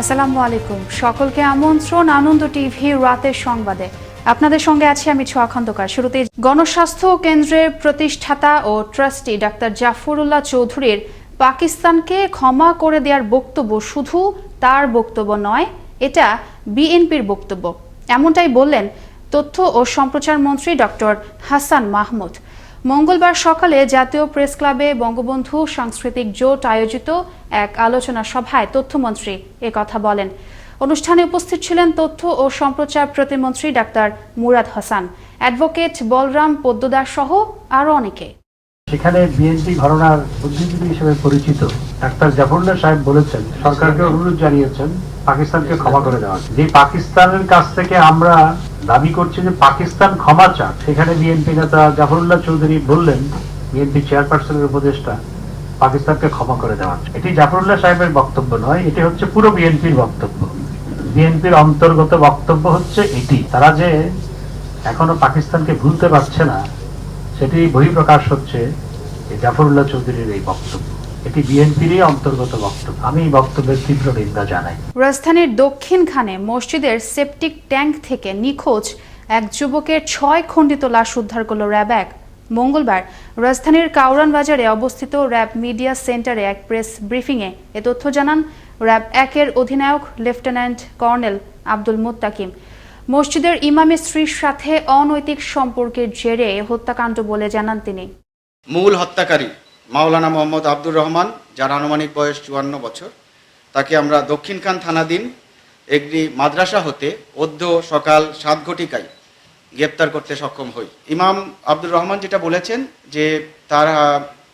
আসসালামু আলাইকুম। সকলকে আমন্ত্রণ আনন্দ টিভির রাতের সংবাদে। আপনাদের সঙ্গে আছি আমি ছোঁয়া খন্দকার। শুরুতে গণস্বাস্থ্য কেন্দ্রের প্রতিষ্ঠাতা ও ট্রাস্টি ডাক্তার জাফরুল্লাহ চৌধুরীর পাকিস্তানকে ক্ষমা করে দেওয়ার বক্তব্য শুধু তার বক্তব্য নয়, এটা বিএনপির বক্তব্য। এমনটাই বললেন তথ্য ও সম্প্রচার মন্ত্রী ডক্টর হাসান মাহমুদ। মঙ্গলবার সকালে জাতীয় প্রেস ক্লাবে বঙ্গবন্ধু সাংস্কৃতিক জোট আয়োজিত এক আলোচনা সভায় তথ্যমন্ত্রী কথা বলেন। অনুষ্ঠানে উপস্থিত ছিলেন তথ্য ও সম্প্রচার প্রতিমন্ত্রী ডাক্তার মুরাদ হাসান, অ্যাডভোকেট বলরাম পোদ্দার সহ আরো অনেকে। সেখানে বিএনপি ঘরানার বুদ্ধিজীবী হিসেবে পরিচিত ডাক্তার জাফরুল্লাহ সাহেব বলেছেন, সরকারকে অনুরোধ জানিয়েছেন পাকিস্তানকে ক্ষমা করে দেওয়া। যে পাকিস্তানের কাছ থেকে আমরা দাবি করছি যে পাকিস্তান ক্ষমা চাক, সেখানে বিএনপি নেতা জাফরুল্লাহ চৌধুরী বললেন, বিএনপি চেয়ারপারসনের উপদেষ্টা, পাকিস্তানকে ক্ষমা করে দেওয়া। এটি জাফরুল্লাহ সাহেবের বক্তব্য নয়, এটি হচ্ছে পুরো বিএনপির বক্তব্য। বিএনপির অন্তর্গত বক্তব্য হচ্ছে এটি। তারা যে এখনো পাকিস্তানকে ভুলতে পারছে না, সেটি বহিঃপ্রকাশ হচ্ছে জাফরুল্লাহ চৌধুরীর এই বক্তব্য। এটি বিএনপিরই অন্তর্গত বক্তব্য। আমি এই বক্তব্যের তীব্র নিন্দা জানাই। রাজধানীর দক্ষিণখানে মসজিদের সেপটিক ট্যাঙ্ক থেকে নিখোঁজ এক যুবকের 6 খণ্ডিত লাশ উদ্ধার করল র্যাব 1। মঙ্গলবার রাজধানীর কাউরান বাজারে অবস্থিত র্যাব মিডিয়া সেন্টারে এক প্রেস ব্রিফিংয়ে এ তথ্য জানান র্যাব 1-এর অধিনায়ক লেফটেন্যান্ট কর্নেল আব্দুল মুত্তাকিম। মসজিদের ইমামের স্ত্রীর সাথে অনৈতিক সম্পর্কের জেরে হত্যাকাণ্ড বলে জানান তিনি। মূল হত্যাকারী মাওলানা মোহাম্মদ আব্দুর রহমান, যার আনুমানিক বয়স 54 বছর, তাকে আমরা দক্ষিণখান থানাধীন একটি মাদ্রাসা হতে অদ্য সকাল 7 ঘটিকায় গ্রেপ্তার করতে সক্ষম হই। ইমাম আব্দুর রহমান যেটা বলেছেন যে তার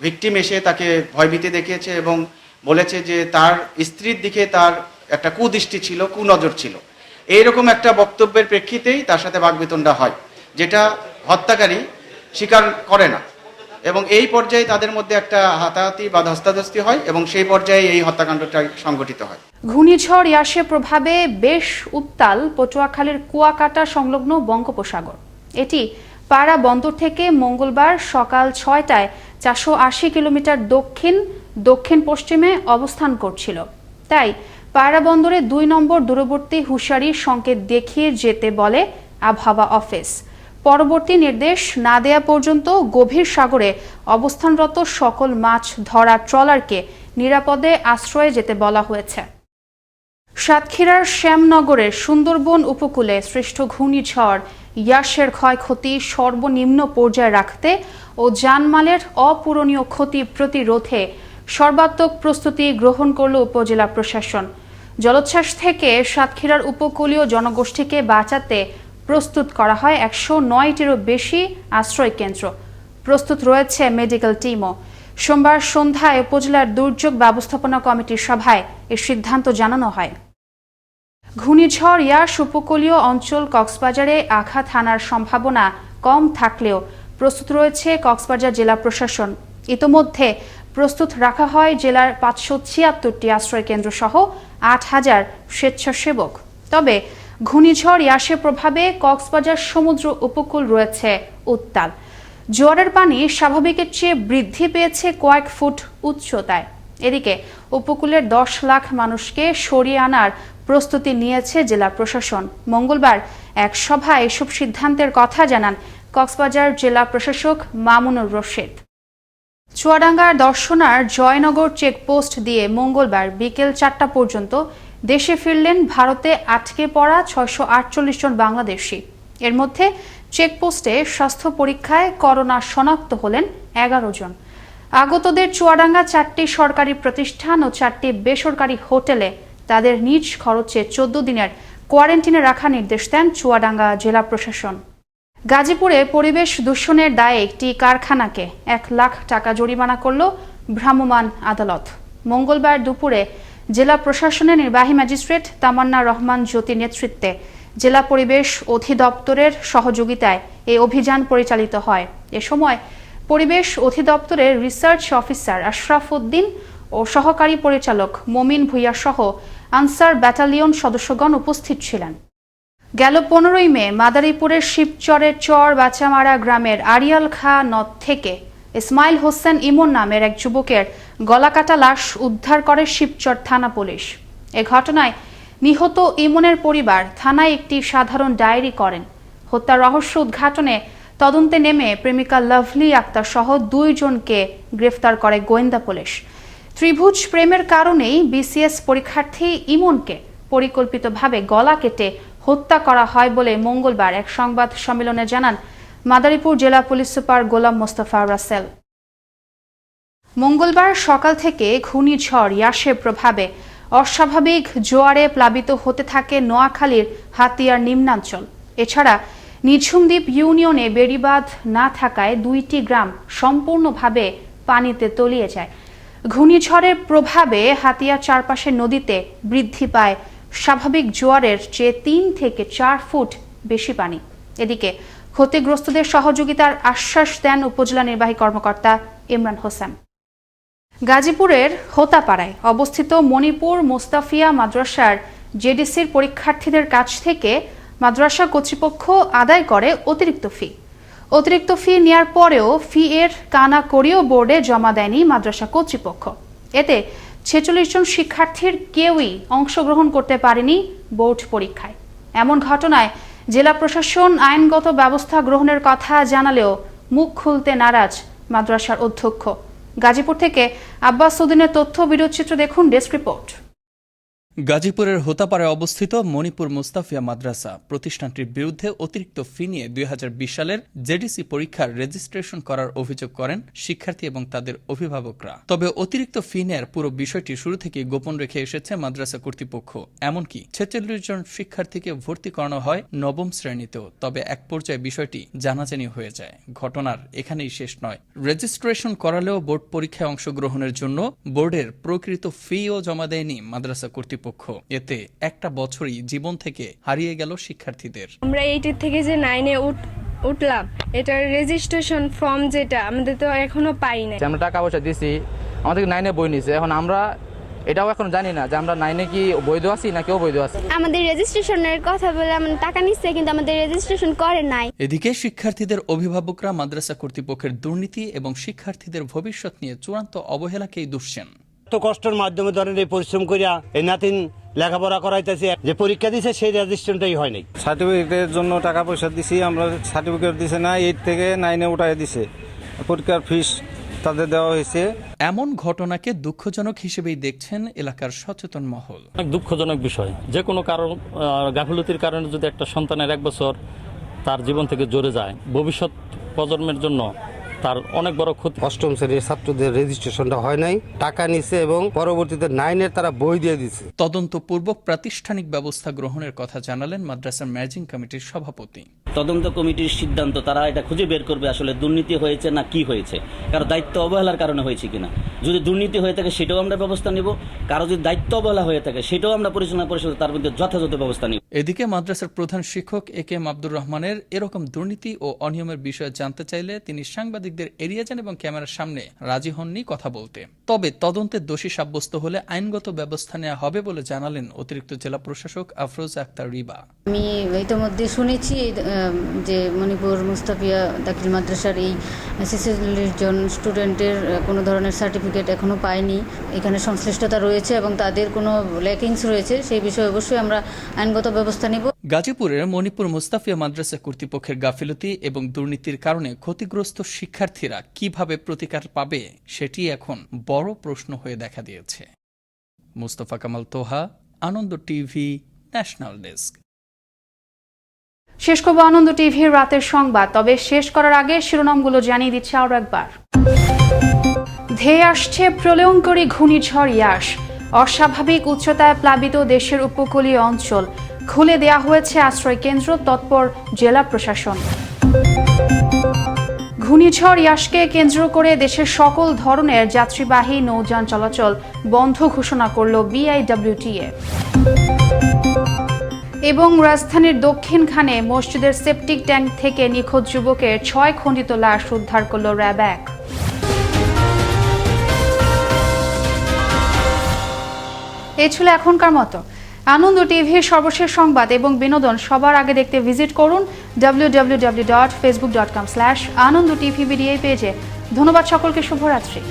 ভিকটিম এসে তাকে ভয়ভীতি দেখিয়েছে এবং বলেছে যে তার স্ত্রীর দিকে তার একটা কুদৃষ্টি ছিল, কুনজর ছিল। এইরকম একটা বক্তব্যের প্রেক্ষিতেই তার সাথে বাকবিতণ্ডা হয়, যেটা হত্যাকারী স্বীকার করে না, এবং এই পর্যায়ে তাদের মধ্যে একটা হাতাহাতি বা ধস্তাধস্তি হয় এবং সেই পর্যায়ে এই হত্যাকাণ্ডটা সংঘটিত হয়। ঘূর্ণিঝড় ইয়াসের প্রভাবে বেশ উত্তাল পটুয়াখালীর কুয়াকাটা সংলগ্ন বঙ্গোপসাগর। এটি পাড়া বন্দর থেকে মঙ্গলবার সকাল 6টায় 480 কিলোমিটার দক্ষিণ পশ্চিমে অবস্থান করছিল। তাই পায়রা বন্দরে 2 নম্বর দূরবর্তী হুঁশিয়ারির সংকেত দেখিয়ে যেতে বলে আবহাওয়া অফিস। পরবর্তী নির্দেশ না দেয়া পর্যন্ত গভীর সাগরে অবস্থানরত সকল মাছ ধরা ট্রলারকে নিরাপদে আশ্রয়ে যেতে বলা হয়েছে। সাতক্ষীরার শ্যামনগরের সুন্দরবন উপকূলে সৃষ্ট ঘূর্ণিঝড় ইয়াসের ক্ষয়ক্ষতি সর্বনিম্ন পর্যায়ে রাখতে ও জানমালের অপূরণীয় ক্ষতি প্রতিরোধে সর্বাত্মক প্রস্তুতি গ্রহণ করল উপজেলা প্রশাসন। জলোচ্ছ্বাস থেকে সাতক্ষীরার উপকূলীয় জনগোষ্ঠীকে বাঁচাতে প্রস্তুত করা হয় 109টিরও বেশি আশ্রয় কেন্দ্র। প্রস্তুত রয়েছে মেডিকেল টিমও। সোমবার সন্ধ্যায় উপজেলার দুর্যোগ ব্যবস্থাপনা কমিটির সভায় এ সিদ্ধান্ত জানানো হয়। ঘূর্ণিঝড় ইয়াস উপকূলীয় অঞ্চল কক্সবাজারে আঘাত হানার সম্ভাবনা কম থাকলেও প্রস্তুত রয়েছে কক্সবাজার জেলা প্রশাসন। ইতোমধ্যে প্রস্তুত রাখা হয় জেলার 576টি আশ্রয় কেন্দ্র সহ 8000 স্বেচ্ছাসেবক। তবে ঘূর্ণিঝড় ইয়াসের প্রভাবে কক্সবাজার সমুদ্র উপকূল রয়েছে উত্তাল। জোয়ারের পানি স্বাভাবিকের চেয়ে বৃদ্ধি পেয়েছে কয়েক ফুট উচ্চতায়। এদিকে উপকূলের 10 লাখ মানুষকে সরিয়ে আনার প্রস্তুতি নিয়েছে জেলা প্রশাসন। মঙ্গলবার এক সভায় এসব সিদ্ধান্তের কথা জানান কক্সবাজার জেলা প্রশাসক মামুনুর রশিদ। চুয়াডাঙ্গার দর্শনার জয়নগর চেকপোস্ট দিয়ে মঙ্গলবার বিকেল 4টা পর্যন্ত দেশে ফিরলেন ভারতে আটকে পড়া 648 জন বাংলাদেশি। এর মধ্যে চেকপোস্টে স্বাস্থ্য পরীক্ষায় করোনা শনাক্ত হলেন 11 জন। আগতদের চুয়াডাঙ্গা 4টি সরকারি প্রতিষ্ঠান ও 4টি বেসরকারি হোটেলে তাদের নিজ খরচে 14 দিনের কোয়ারেন্টিনে রাখার নির্দেশ দেন চুয়াডাঙ্গা জেলা প্রশাসন। গাজীপুরে পরিবেশ দূষণের দায়ে একটি কারখানাকে 1 লাখ টাকা জরিমানা করল ভ্রাম্যমাণ আদালত। মঙ্গলবার দুপুরে জেলা প্রশাসনের নির্বাহী ম্যাজিস্ট্রেট তামান্না রহমান জ্যোতির নেতৃত্বে জেলা পরিবেশ অধিদপ্তরের সহযোগিতায় এই অভিযান পরিচালিত হয়। এ সময় পরিবেশ অধিদপ্তরের রিসার্চ অফিসার আশরাফ উদ্দিন ও সহকারী পরিচালক মমিন ভুইয়া সহ আনসার ব্যাটালিয়ন সদস্যগণ উপস্থিত ছিলেন। গেল 15ই মে মাদারীপুরের শিবচরের চর বাচামারা গ্রামের আরিয়াল খা নদ থেকে ইসমাইল হোসেন ইমন নামের এক যুবকের গলাকাটা লাশ উদ্ধার করে শিবচর থানা পুলিশ। এ ঘটনায় নিহত ইমনের পরিবার থানায় একটি সাধারণ ডায়েরি করেন। হত্যার রহস্য উদ্ঘাটনে তদন্তে নেমে প্রেমিকা লাভলি আক্তার সহ 2 জনকে গ্রেফতার করে গোয়েন্দা পুলিশ। ত্রিভুজ প্রেমের কারণেই বিসিএস পরীক্ষার্থী ইমনকে পরিকল্পিতভাবে গলা কেটে হত্যা করা হয় বলে মঙ্গলবার এক সংবাদ সম্মেলনে জানান মাদারীপুর জেলা পুলিশ সুপার গোলাম মোস্তফা রাসেল। মঙ্গলবার সকাল থেকে ঘূর্ণিঝড় ইয়াসের প্রভাবে অস্বাভাবিক জোয়ারে প্লাবিত হতে থাকে নোয়াখালীর হাতিয়ার নিম্নাঞ্চল। এছাড়া নিঝুমদ্বীপ ইউনিয়নে বেড়িবাঁধ না থাকায় 2টি গ্রাম সম্পূর্ণভাবে পানিতে তলিয়ে যায়। ঘূর্ণিঝড়ের প্রভাবে হাতিয়ার চারপাশের নদীতে বৃদ্ধি পায় স্বাভাবিক জোয়ারের চেয়ে 3 থেকে 4 ফুট বেশি পানি। এদিকে ক্ষতিগ্রস্তদের সহযোগিতার আশ্বাস দেন উপজেলা নির্বাহী কর্মকর্তা ইমরান হোসেন। গাজীপুরের হোতাপাড়ায় অবস্থিত মণিপুর মুস্তাফিয়া মাদ্রাসার জেডিসির পরীক্ষার্থীদের কাছ থেকে মাদ্রাসা কর্তৃপক্ষ আদায় করে অতিরিক্ত ফি নেয়ার পরেও ফি এর কানা করিও বোর্ডে জমা দেয়নি মাদ্রাসা কর্তৃপক্ষ। এতে 46 জন শিক্ষার্থীর কেউই অংশগ্রহণ করতে পারেনি বোর্ড পরীক্ষায়। এমন ঘটনায় জেলা প্রশাসন আইনগত ব্যবস্থা গ্রহণের কথা জানালেও মুখ খুলতে নারাজ মাদ্রাসার অধ্যক্ষ। গাজীপুর থেকে আব্বাস উদ্দিনের তথ্য ভিডিওচিত্র দেখুন ডেস্ক রিপোর্ট। গাজীপুরের হোতাপাড়ায় অবস্থিত মণিপুর মুস্তাফিয়া মাদ্রাসা প্রতিষ্ঠানটির বিরুদ্ধে অতিরিক্ত ফি নিয়ে 2020 সালের জেডিসি পরীক্ষার রেজিস্ট্রেশন করার অভিযোগ করেন শিক্ষার্থী এবং তাদের অভিভাবকরা। তবে অতিরিক্ত ফি নেয়ার পুরো বিষয়টি শুরু থেকে গোপন রেখে এসেছে মাদ্রাসা কর্তৃপক্ষ। এমনকি 46 জন শিক্ষার্থীকে ভর্তি করানো হয় 9ম শ্রেণীতেও। তবে এক পর্যায়ে বিষয়টি জানাজানি হয়ে যায়। ঘটনার এখানেই শেষ নয়। রেজিস্ট্রেশন করালেও বোর্ড পরীক্ষায় অংশগ্রহণের জন্য বোর্ডের প্রকৃত ফিও জমা দেয়নি মাদ্রাসা কর্তৃপক্ষ। এতে একটা বছরই জীবন থেকে হারিয়ে গেল শিক্ষার্থীদের। আমরা 8 থেকে যে 9-এ উঠলাম, এটার রেজিস্ট্রেশন ফর্ম যেটা আমাদের তো এখনো পাই নাই। আমরা টাকা পয়সা দিছি, আমাদের 9-এ বই নিছে। এখন আমরা এটাও এখন জানি না যে আমরা 9-এ কি বৈধ আছি না কেউ বৈধ আছে। আমাদের রেজিস্ট্রেশনের কথা বলে আমরা টাকা নিচ্ছে, কিন্তু আমাদের রেজিস্ট্রেশন করে নাই। এদিকে শিক্ষার্থীদের অভিভাবকরা মাদ্রাসা কর্তৃপক্ষের দুর্নীতি এবং শিক্ষার্থীদের ভবিষ্যৎ নিয়ে চূড়ান্ত অবহেলাকেই দুষছেন। তো কষ্টের মাধ্যমে ধরেন এই পরিশ্রম করিয়া এই নাতিন লেখাপড়া করাইতেছে, যে পরীক্ষা দিছে সেই রেজিস্ট্রেশনটাই হয় নাই। সার্টিফিকেটের জন্য টাকা পয়সা দিছি, আমরা সার্টিফিকেট দিছে না, 8 থেকে 9-এ উঠাই দিছে। পরীক্ষার ফিস তাদের দেওয়া হয়েছে। এমন ঘটনাকে দুঃখজনক হিসেবেই দেখছেন এলাকার সচেতন মহল। অনেক দুঃখজনক বিষয়, যে কোনো কারণ গাফিলতির কারণে যদি একটা সন্তানের 1 বছর তার জীবন থেকে জড়ে যায়, ভবিষ্যৎ প্রজন্মের জন্য তার অনেক বড় ক্ষতি। 8ম শ্রেণীর ছাত্রদের রেজিস্ট্রেশনটা হয় নাই, টাকা নিছে এবং পরবর্তীতে 9-এর তারা বই দিয়ে দিচ্ছে। তদন্তপূর্বক প্রাতিষ্ঠানিক ব্যবস্থা গ্রহণের কথা জানালেন মাদ্রাসার ম্যানেজিং কমিটির সভাপতি। তদন্ত কমিটির সিদ্ধান্ত, তারা এটা খুঁজে বের করবে আসলে দুর্নীতি হয়েছে না কি হয়েছে, কারো দায়িত্ব অবহেলার কারণে হয়েছে কিনা। যদি দুর্নীতি হয়ে থাকে সেটাও আমরা ব্যবস্থা নিব, কারো যদি দায়িত্ব অবহেলা হয়ে থাকে সেটাও আমরা পরিচালনা পরিষদে তার মধ্যে যথাযথ ব্যবস্থা নিব। এদিকে মাদ্রাসার প্রধান শিক্ষক একেএম আব্দুর রহমানের এরকম দুর্নীতি ও অনিয়মের বিষয়ে জানতে চাইলে তিনি সাংবাদিকদের এড়িয়ে যান এবং ক্যামেরার সামনে রাজি হননি কথা বলতে। তবে তদন্তে দোষী সাব্যস্ত হলে আইনগত ব্যবস্থা নেওয়া হবে বলে জানালেন অতিরিক্ত জেলা প্রশাসক আফরোজা আক্তার রিবা। আমি ইতিমধ্যে শুনেছি যে মণিপুর মুস্তাফিয়া দাখিল মাদ্রাসার এই 46 জন স্টুডেন্টের কোনো ধরনের সার্টিফিকেট এখনো পায়নি। এখানে সংশ্লিষ্টতা রয়েছে এবং তাদের কোনো ল্যাকিংস রয়েছে, সেই বিষয়ে অবশ্যই আমরা আইনগত ব্যবস্থা নিব। গাজীপুরের মণিপুর মুস্তাফিয়া মাদ্রাসা কর্তৃপক্ষের গাফিলতি এবং দুর্নীতির কারণে ক্ষতিগ্রস্ত শিক্ষার্থীরা কিভাবে প্রতিকার পাবে সেটি এখন বড় প্রশ্ন হয়ে দেখা দিয়েছে। মুস্তফা কামাল তোহা, আনন্দ টিভি, ন্যাশনাল ডেস্ক। শেষ করব আনন্দ টিভির রাতের সংবাদ, তবে শেষ করার আগে শিরোনামগুলো জানিয়ে দিচ্ছে আরও একবার। ধেয়ে আসছে প্রলয়ঙ্করী ঘূর্ণিঝড় ইয়াস, অস্বাভাবিক উচ্চতায় প্লাবিত দেশের উপকূলীয় অঞ্চল, খুলে দেয়া হয়েছে আশ্রয় কেন্দ্র, তৎপর জেলা প্রশাসন। ঘূর্ণিঝড় ইয়াসকে কেন্দ্র করে দেশের সকল ধরনের যাত্রীবাহী নৌযান চলাচল বন্ধ ঘোষণা করল বিআইডব্লিউটিএ। এবং রাজধানীর দক্ষিণখানে মসজিদের সেপটিক ট্যাঙ্ক থেকে নিখোঁজ যুবকের 6 খণ্ডিত লাশ উদ্ধার করল র্যাব 1। এই ছিল এখনকার মতো আনন্দ টিভির সর্বশেষ সংবাদ এবং বিনোদন সবার আগে দেখতে ভিজিট করুন www.facebook.com/anondtvd পেজে। ধন্যবাদ সকলকে, শুভরাত্রি।